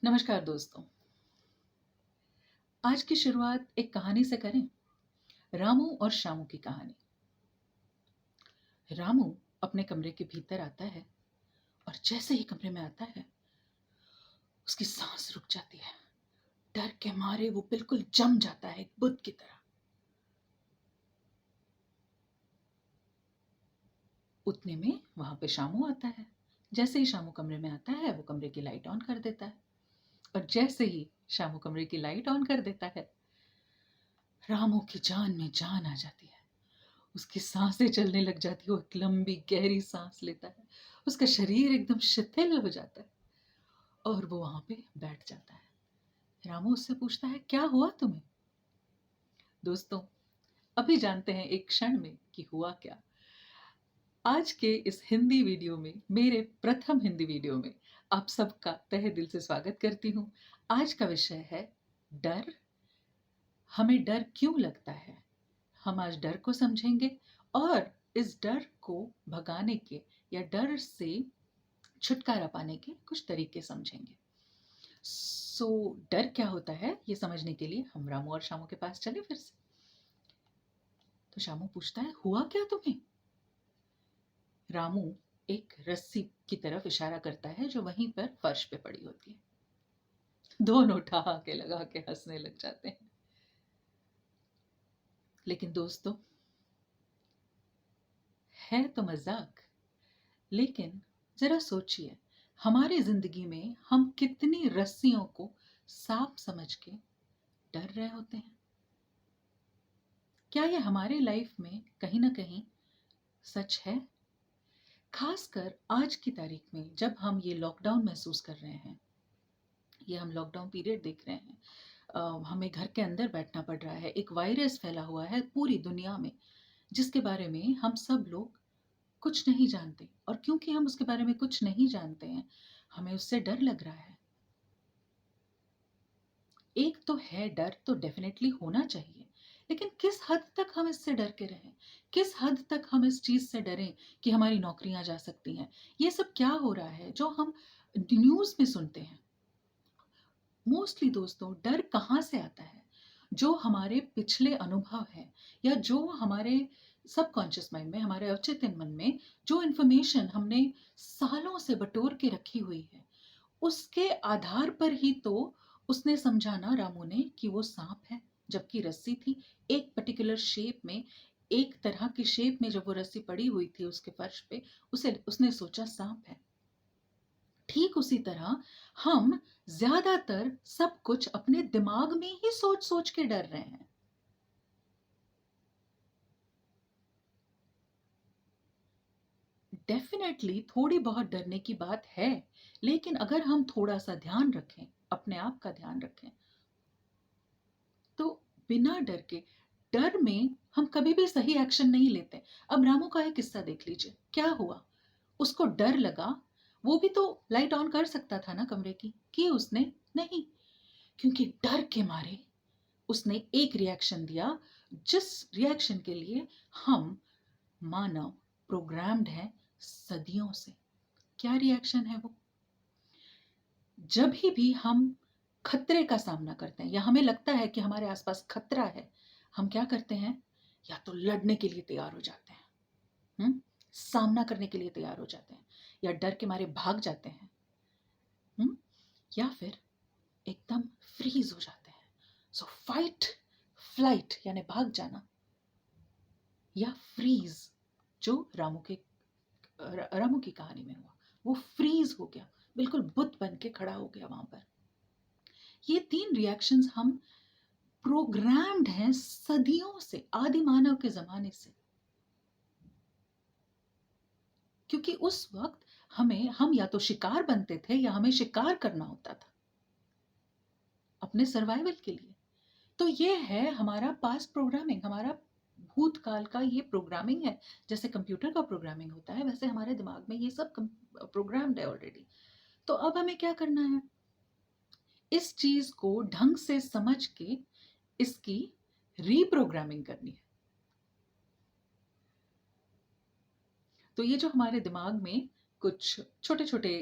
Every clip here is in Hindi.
नमस्कार दोस्तों। आज की शुरुआत एक कहानी से करें। रामू और श्यामू की कहानी। रामू अपने कमरे के भीतर आता है और जैसे ही कमरे में आता है उसकी सांस रुक जाती है। डर के मारे वो बिल्कुल जम जाता है, एक बुद्ध की तरह। उतने में वहां पे शामू आता है। जैसे ही शामू कमरे में आता है वो कमरे की लाइट ऑन कर देता है। और जैसे ही शामू कमरे की लाइट ऑन कर देता है, रामू की जान में जान आ जाती है। उसकी सांसें चलने लग जाती है। वो एक लंबी गहरी सांस लेता है। उसका शरीर एकदम शिथिल हो जाता है और वो वहां पे बैठ जाता है। रामू उससे पूछता है, क्या हुआ तुम्हें? दोस्तों, अभी जानते हैं एक क्षण में कि हुआ क्या। आज के इस हिंदी वीडियो में, मेरे प्रथम हिंदी वीडियो में, आप सबका तहे दिल से स्वागत करती हूँ। आज का विषय है डर। हमें डर क्यों लगता है, हम आज डर को समझेंगे और इस डर को भगाने के या डर से छुटकारा पाने के कुछ तरीके समझेंगे। डर क्या होता है ये समझने के लिए हम रामू और शामू के पास चले फिर से। तो शामू पूछता है, हुआ क्या तुम्हें? रामू एक रस्सी की तरफ इशारा करता है जो वहीं पर फर्श पे पड़ी होती है। दोनों ठहाके लगा के हंसने लग जाते हैं। लेकिन दोस्तों, है तो मजाक, लेकिन जरा सोचिए, हमारी जिंदगी में हम कितनी रस्सियों को सांप समझ के डर रहे होते हैं। क्या ये हमारे लाइफ में कहीं ना कहीं सच है? खासकर आज की तारीख में जब हम ये लॉकडाउन महसूस कर रहे हैं, ये हम लॉकडाउन पीरियड देख रहे हैं, हमें घर के अंदर बैठना पड़ रहा है। एक वायरस फैला हुआ है पूरी दुनिया में जिसके बारे में हम सब लोग कुछ नहीं जानते, और क्योंकि हम उसके बारे में कुछ नहीं जानते हैं, हमें उससे डर लग रहा है। एक तो है, डर तो डेफिनेटली होना चाहिए, लेकिन किस हद तक हम इससे डर के रहें, किस हद तक हम इस चीज से डरें कि हमारी नौकरियां जा सकती हैं। ये सब क्या हो रहा है जो हम न्यूज में सुनते हैं। मोस्टली दोस्तों, डर कहाँ से आता है? जो हमारे पिछले अनुभव है, या जो हमारे सबकॉन्शियस माइंड में, हमारे अवचेतन मन में जो इन्फॉर्मेशन हमने सालों से बटोर के रखी हुई है, उसके आधार पर ही तो उसने समझाना रामू ने कि वो सांप है, जबकि रस्सी थी एक पर्टिकुलर शेप में, एक तरह की शेप में। जब वो रस्सी पड़ी हुई थी उसके फर्श पे, उसे उसने सोचा सांप है। ठीक उसी तरह हम ज्यादातर सब कुछ अपने दिमाग में ही सोच सोच के डर रहे हैं। डेफिनेटली थोड़ी बहुत डरने की बात है, लेकिन अगर हम थोड़ा सा ध्यान रखें, अपने आप का ध्यान रखें, तो बिना डर के, डर में हम कभी भी सही एक्शन नहीं लेते। अब रामू का एक किस्सा देख लीजिए, क्या हुआ? उसको डर लगा। वो भी तो लाइट ऑन कर सकता था ना कमरे की उसने नहीं, क्योंकि डर के मारे उसने एक रिएक्शन दिया, जिस रिएक्शन के लिए हम मानव प्रोग्राम्ड हैं सदियों से। क्या रिएक्शन है वो? जब भी हम खतरे का सामना करते हैं या हमें लगता है कि हमारे आसपास खतरा है, हम क्या करते हैं? या तो लड़ने के लिए तैयार हो जाते हैं, सामना करने के लिए तैयार हो जाते हैं, या डर के मारे भाग जाते हैं, या फिर एकदम फ्रीज हो जाते हैं। सो फाइट फ्लाइट यानी भाग जाना, या फ्रीज, जो रामू की कहानी में हुआ। वो फ्रीज हो गया, बिल्कुल बुत बन के खड़ा हो गया वहां पर। ये तीन रिएक्शंस हम प्रोग्राम्ड हैं सदियों से, आदि मानव के जमाने से। क्योंकि उस वक्त हम या तो शिकार बनते थे या हमें शिकार करना होता था अपने सर्वाइवल के लिए। तो ये है हमारा पास्ट प्रोग्रामिंग, हमारा भूतकाल का ये प्रोग्रामिंग है। जैसे कंप्यूटर का प्रोग्रामिंग होता है, वैसे हमारे दिमाग में ये सब प्रोग्राम्ड है ऑलरेडी। तो अब हमें क्या करना है? इस चीज को ढंग से समझ के इसकी रीप्रोग्रामिंग करनी है। तो ये जो हमारे दिमाग में कुछ छोटे छोटे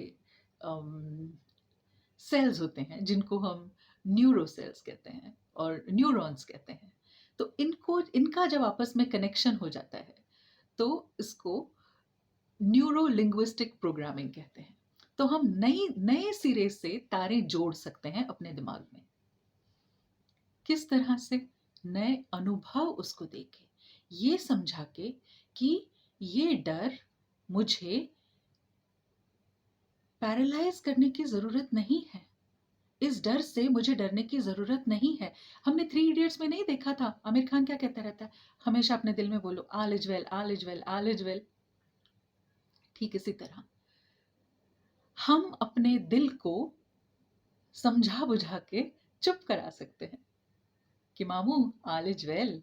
सेल्स होते हैं जिनको हम न्यूरो सेल्स कहते हैं और न्यूरॉन्स कहते हैं। तो इनको इनका जब आपस में कनेक्शन हो जाता है तो इसको न्यूरो लिंग्विस्टिक प्रोग्रामिंग कहते हैं। तो हम नई नए सिरे से तारे जोड़ सकते हैं अपने दिमाग में। किस तरह से? नए अनुभव उसको देके, ये समझा के कि ये डर मुझे पैरालाइज करने की जरूरत नहीं है, इस डर से मुझे डरने की जरूरत नहीं है। हमने थ्री इडियट्स में नहीं देखा था आमिर खान क्या कहता रहता है? हमेशा अपने दिल में बोलो all is well, all is well, all is well. ठीक इसी तरह हम अपने दिल को समझा बुझा के चुप करा सकते हैं कि मामू ऑल इज वेल,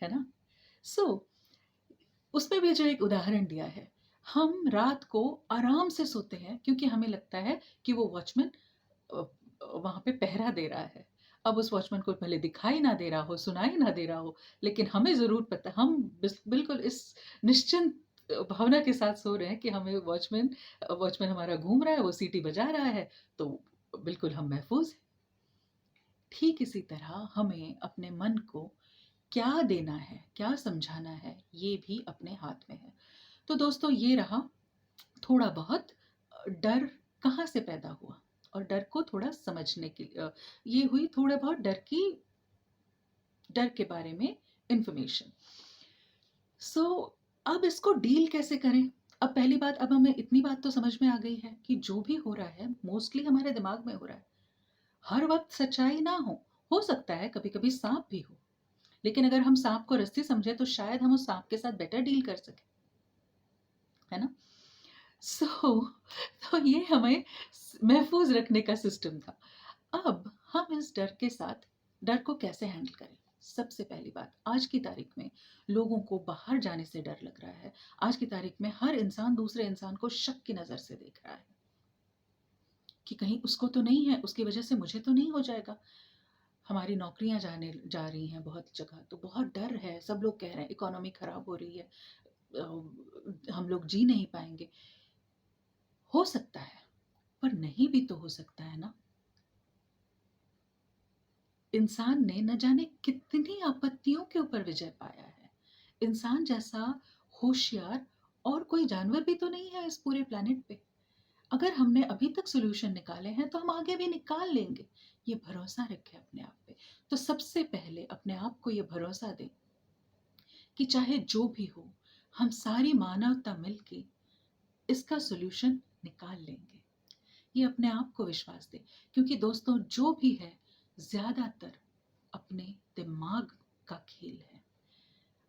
है ना? सो उसमें भी जो एक उदाहरण दिया है, हम रात को आराम से सोते हैं क्योंकि हमें लगता है कि वो वॉचमैन वहां पे पहरा दे रहा है। अब उस वॉचमैन को भले दिखाई ना दे रहा हो, सुनाई ना दे रहा हो, लेकिन हमें जरूर पता, हम बिल्कुल इस निश्चिंत भावना के साथ सो रहे हैं कि हमें वॉचमैन वॉचमैन हमारा घूम रहा है, वो सीटी बजा रहा है, तो बिल्कुल हम महफूज हैं। ठीक इसी तरह हमें अपने मन को क्या देना है, क्या समझाना है, ये भी अपने हाथ में है। तो दोस्तों ये रहा थोड़ा बहुत डर कहाँ से पैदा हुआ और डर को थोड़ा समझने के लिए ये हुई थोड़ा बहुत डर के बारे में इंफॉर्मेशन। सो अब इसको डील कैसे करें? अब पहली बात, अब हमें इतनी बात तो समझ में आ गई है कि जो भी हो रहा है मोस्टली हमारे दिमाग में हो रहा है। हर वक्त सच्चाई ना हो सकता है कभी कभी सांप भी हो, लेकिन अगर हम सांप को रस्सी समझे तो शायद हम उस सांप के साथ बेटर डील कर सकें, है ना? सो तो ये हमें महफूज रखने का सिस्टम था। अब हम इस डर के साथ डर को कैसे हैंडल करें? सबसे पहली बात, आज की तारीख में लोगों को बाहर जाने से डर लग रहा है। आज की तारीख में हर इंसान दूसरे इंसान को शक की नज़र से देख रहा है कि कहीं उसको तो नहीं है, उसकी वजह से मुझे तो नहीं हो जाएगा। हमारी नौकरियां जाने जा रही हैं बहुत जगह, तो बहुत डर है। सब लोग कह रहे हैं इकोनॉमी खराब हो रही है, हम लोग जी नहीं पाएंगे। हो सकता है, पर नहीं भी तो हो सकता है ना। इंसान ने न जाने कितनी आपत्तियों के ऊपर विजय पाया है। इंसान जैसा होशियार और कोई जानवर भी तो नहीं है इस पूरे प्लेनेट पे। अगर हमने अभी तक सॉल्यूशन निकाले हैं तो हम आगे भी निकाल लेंगे। ये भरोसा रखें अपने आप पे। तो सबसे पहले अपने आप को ये भरोसा दें कि चाहे जो भी हो, हम सारी मानवता मिलके इसका सॉल्यूशन निकाल लेंगे। ये अपने आप को विश्वास दें, क्योंकि दोस्तों जो भी है ज्यादातर अपने दिमाग का खेल है।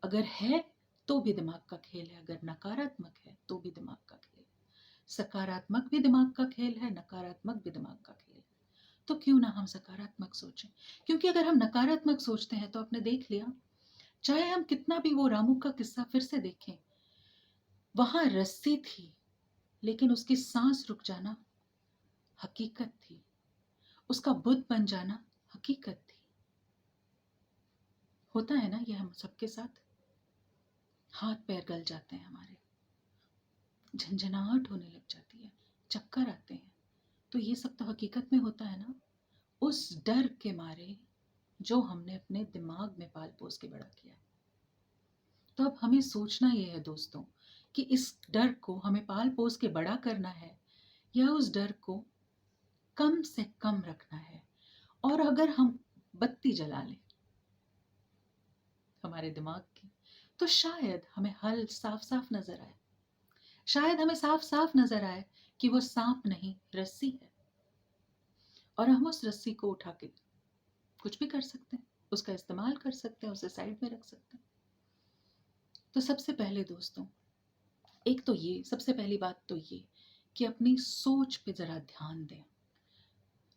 अगर है तो भी दिमाग का खेल है, अगर नकारात्मक है तो भी दिमाग का खेल है, सकारात्मक भी दिमाग का खेल है, नकारात्मक भी दिमाग का खेल है। तो क्यों ना हम सकारात्मक सोचें? क्योंकि अगर हम नकारात्मक सोचते हैं तो आपने देख लिया, चाहे हम कितना भी वो रामू का किस्सा फिर से देखें, वहां रस्सी थी लेकिन उसकी सांस रुक जाना हकीकत थी, उसका बुद्ध बन जाना हकीकत थी। होता है ना ये हम सबके साथ, हाथ पैर गल जाते हैं हमारे, झंझनाहट होने लग जाती है, चक्कर आते हैं, तो ये सब तो हकीकत में होता है ना, उस डर के मारे जो हमने अपने दिमाग में पाल पोस के बड़ा किया है। तो अब हमें सोचना ये है दोस्तों कि इस डर को हमें पाल पोस के बड़ा करना है या उस डर को कम से कम रखना है। और अगर हम बत्ती जला लें हमारे दिमाग की, तो शायद हमें हल साफ साफ नजर आए। शायद हमें साफ साफ नजर आए कि वो सांप नहीं रस्सी है, और हम उस रस्सी को उठा के कुछ भी कर सकते हैं, उसका इस्तेमाल कर सकते हैं, उसे साइड में रख सकते हैं। तो सबसे पहले दोस्तों, एक तो ये सबसे पहली बात तो ये कि अपनी सोच पे जरा ध्यान दें।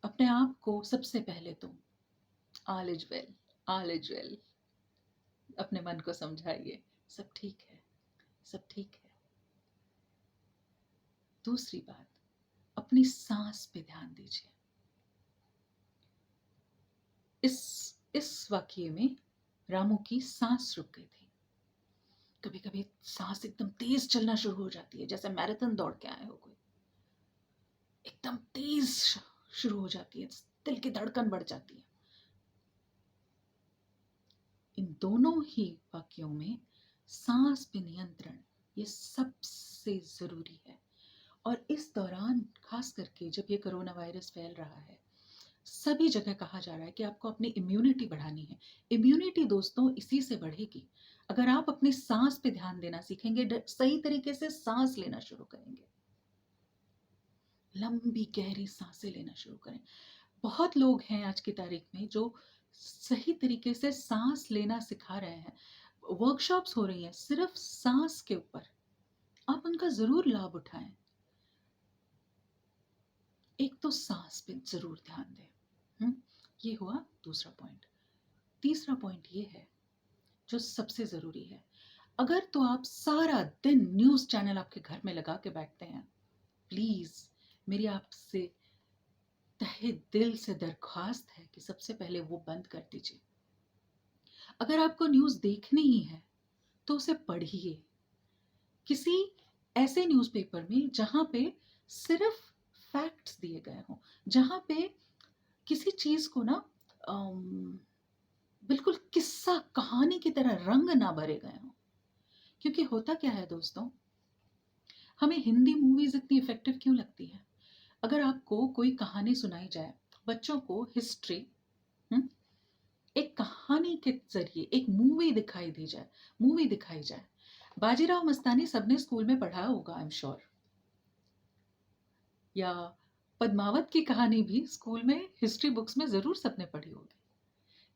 अपने आप को सबसे पहले तो all is well, all is well, अपने मन को समझाइए सब ठीक है, सब ठीक है। दूसरी बात, अपनी सांस पे ध्यान दीजिए। इस वाक्य में रामू की सांस रुक गई थी। कभी कभी सांस एकदम तेज चलना शुरू हो जाती है, जैसे मैराथन दौड़ के आए हो कोई, एकदम तेज शुरू हो जाती है, दिल की धड़कन बढ़ जाती है। इन दोनों ही वाक्यों में सांस पे नियंत्रण ये सबसे जरूरी है। और इस दौरान खास करके जब ये कोरोना वायरस फैल रहा है, सभी जगह कहा जा रहा है कि आपको अपनी इम्यूनिटी बढ़ानी है। इम्यूनिटी दोस्तों इसी से बढ़ेगी, अगर आप अपनी सांस पे ध्यान देना सीखेंगे, सही तरीके से सांस लेना शुरू करेंगे, लंबी गहरी सांसें लेना शुरू करें। बहुत लोग हैं आज की तारीख में जो सही तरीके से सांस लेना सिखा रहे हैं, वर्कशॉप्स हो रही हैं सिर्फ सांस के ऊपर, आप उनका जरूर लाभ उठाएं। एक तो सांस पे जरूर ध्यान दें। ये हुआ दूसरा पॉइंट। तीसरा पॉइंट ये है जो सबसे जरूरी है, अगर तो आप सारा दिन न्यूज चैनल आपके घर में लगा के बैठते हैं, प्लीज मेरी आपसे तहे दिल से दरख्वास्त है कि सबसे पहले वो बंद कर दीजिए। अगर आपको न्यूज देखनी ही है तो उसे पढ़िए, किसी ऐसे न्यूज़पेपर में जहां पे सिर्फ फैक्ट्स दिए गए हों, जहां पे किसी चीज को ना बिल्कुल किस्सा कहानी की तरह रंग ना भरे गए हों। क्योंकि होता क्या है दोस्तों, हमें हिंदी मूवीज इतनी इफेक्टिव क्यों लगती है? अगर आपको कोई कहानी सुनाई जाए, बच्चों को हिस्ट्री एक कहानी के जरिए एक मूवी दिखाई जाए। बाजीराव मस्तानी सबने स्कूल में पढ़ा होगा, आई एम श्योर, या पद्मावत की कहानी भी स्कूल में हिस्ट्री बुक्स में जरूर सबने पढ़ी होगी।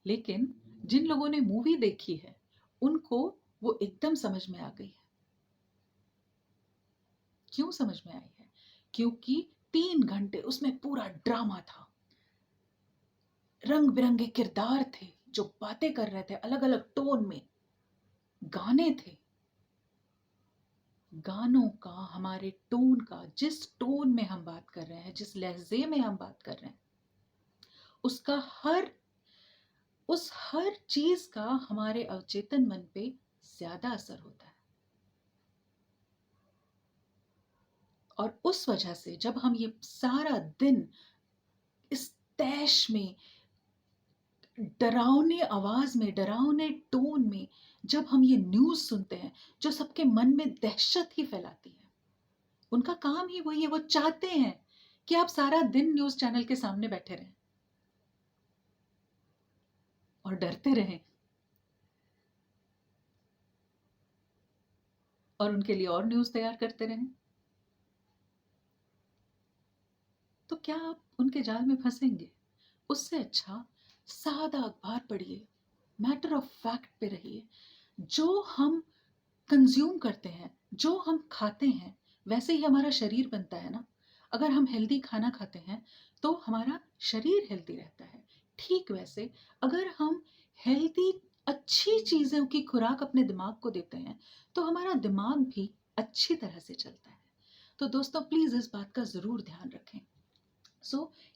लेकिन जिन लोगों ने मूवी देखी है उनको वो एकदम समझ में आ गई है। क्यों समझ में आई है? क्योंकि 3 घंटे उसमें पूरा ड्रामा था, रंग बिरंगे किरदार थे जो बातें कर रहे थे अलग अलग टोन में, गाने थे, गानों का, हमारे टोन का, जिस टोन में हम बात कर रहे हैं, जिस लहजे में हम बात कर रहे हैं, उसका उस हर चीज का हमारे अवचेतन मन पे ज्यादा असर होता है। और उस वजह से जब हम ये सारा दिन इस तैश में, डरावने आवाज में, डरावने टोन में जब हम ये न्यूज सुनते हैं जो सबके मन में दहशत ही फैलाती है, उनका काम ही वही है, वो चाहते हैं कि आप सारा दिन न्यूज चैनल के सामने बैठे रहें और डरते रहें, और उनके लिए और न्यूज तैयार करते रहें। तो क्या आप उनके जाल में फंसेंगे? उससे अच्छा सादा अखबार पढ़िए, मैटर ऑफ फैक्ट पे रहिए। जो हम कंज्यूम करते हैं, जो हम खाते हैं, वैसे ही हमारा शरीर बनता है ना। अगर हम हेल्दी खाना खाते हैं तो हमारा शरीर हेल्दी रहता है। ठीक वैसे अगर हम हेल्दी अच्छी चीज़ों की खुराक अपने दिमाग को देते हैं तो हमारा दिमाग भी अच्छी तरह से चलता है। तो दोस्तों प्लीज़ इस बात का ज़रूर ध्यान रखें।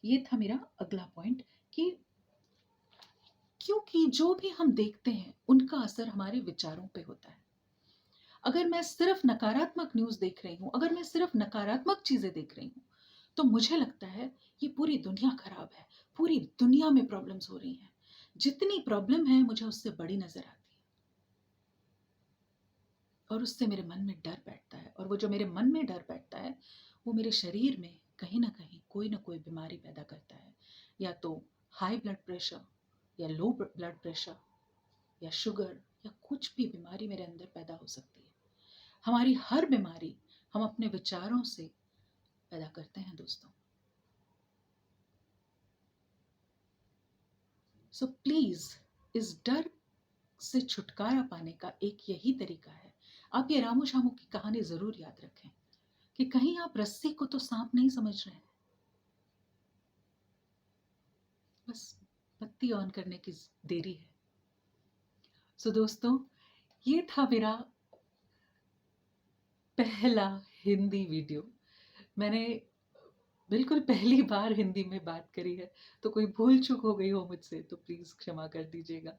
ये था मेरा अगला पॉइंट कि क्योंकि जो भी हम देखते हैं उनका असर हमारे विचारों पे होता है। अगर मैं सिर्फ नकारात्मक न्यूज़ देख रही हूँ, अगर मैं सिर्फ नकारात्मक चीज़ें देख रही हूँ, तो मुझे लगता है ये पूरी दुनिया खराब है, पूरी दुनिया में प्रॉब्लम्स हो रही हैं। जितनी प्रॉब्लम है मुझे उससे बड़ी नजर आती है, और उससे मेरे मन में डर बैठता है, और वो जो मेरे मन में डर बैठता है वो मेरे शरीर में कहीं ना कोई बीमारी पैदा करता है। या तो हाई ब्लड प्रेशर, या लो ब्लड प्रेशर, या शुगर, या कुछ भी बीमारी मेरे अंदर पैदा हो सकती है। हमारी हर बीमारी हम अपने विचारों से पैदा करते हैं दोस्तों। सो प्लीज इस डर से छुटकारा पाने का एक यही तरीका है, आप ये रामू शामू की कहानी जरूर याद रखें कि कहीं आप रस्सी को तो सांप नहीं समझ रहे हैं। बस बत्ती ऑन करने की देरी है। सो दोस्तों ये था मेरा पहला हिंदी वीडियो। मैंने बिल्कुल पहली बार हिंदी में बात करी है, तो कोई भूल चूक हो गई हो मुझसे तो प्लीज़ क्षमा कर दीजिएगा,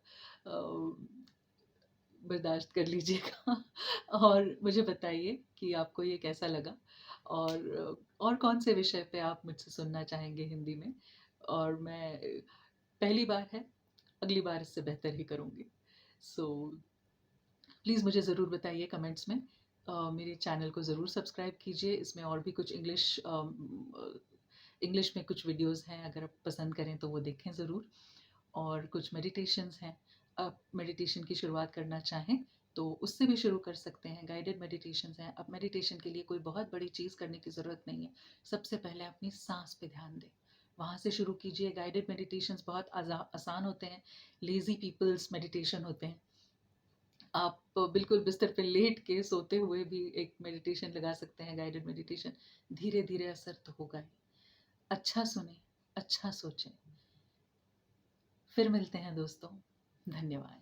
बर्दाश्त कर लीजिएगा। और मुझे बताइए कि आपको ये कैसा लगा, और कौन से विषय पे आप मुझसे सुनना चाहेंगे हिंदी में? और मैं पहली बार है, अगली बार इससे बेहतर ही करूँगी। सो प्लीज़ मुझे ज़रूर बताइए कमेंट्स में। मेरे चैनल को ज़रूर सब्सक्राइब कीजिए, इसमें और भी कुछ इंग्लिश में कुछ वीडियोज़ हैं, अगर आप पसंद करें तो वो देखें ज़रूर। और कुछ मेडिटेशंस हैं, आप मेडिटेशन की शुरुआत करना चाहें तो उससे भी शुरू कर सकते हैं। गाइडेड मेडिटेशंस हैं। अब मेडिटेशन के लिए कोई बहुत बड़ी चीज़ करने की ज़रूरत नहीं है। सबसे पहले अपनी साँस पे ध्यान दें, वहाँ से शुरू कीजिए। गाइडेड मेडिटेशंस बहुत आसान होते हैं, लेज़ी पीपल्स मेडिटेशन होते हैं। आप बिल्कुल बिस्तर पे लेट के सोते हुए भी एक मेडिटेशन लगा सकते हैं, गाइडेड मेडिटेशन। धीरे-धीरे असर तो होगा ही। अच्छा सुनें, अच्छा सोचें। फिर मिलते हैं दोस्तों। धन्यवाद।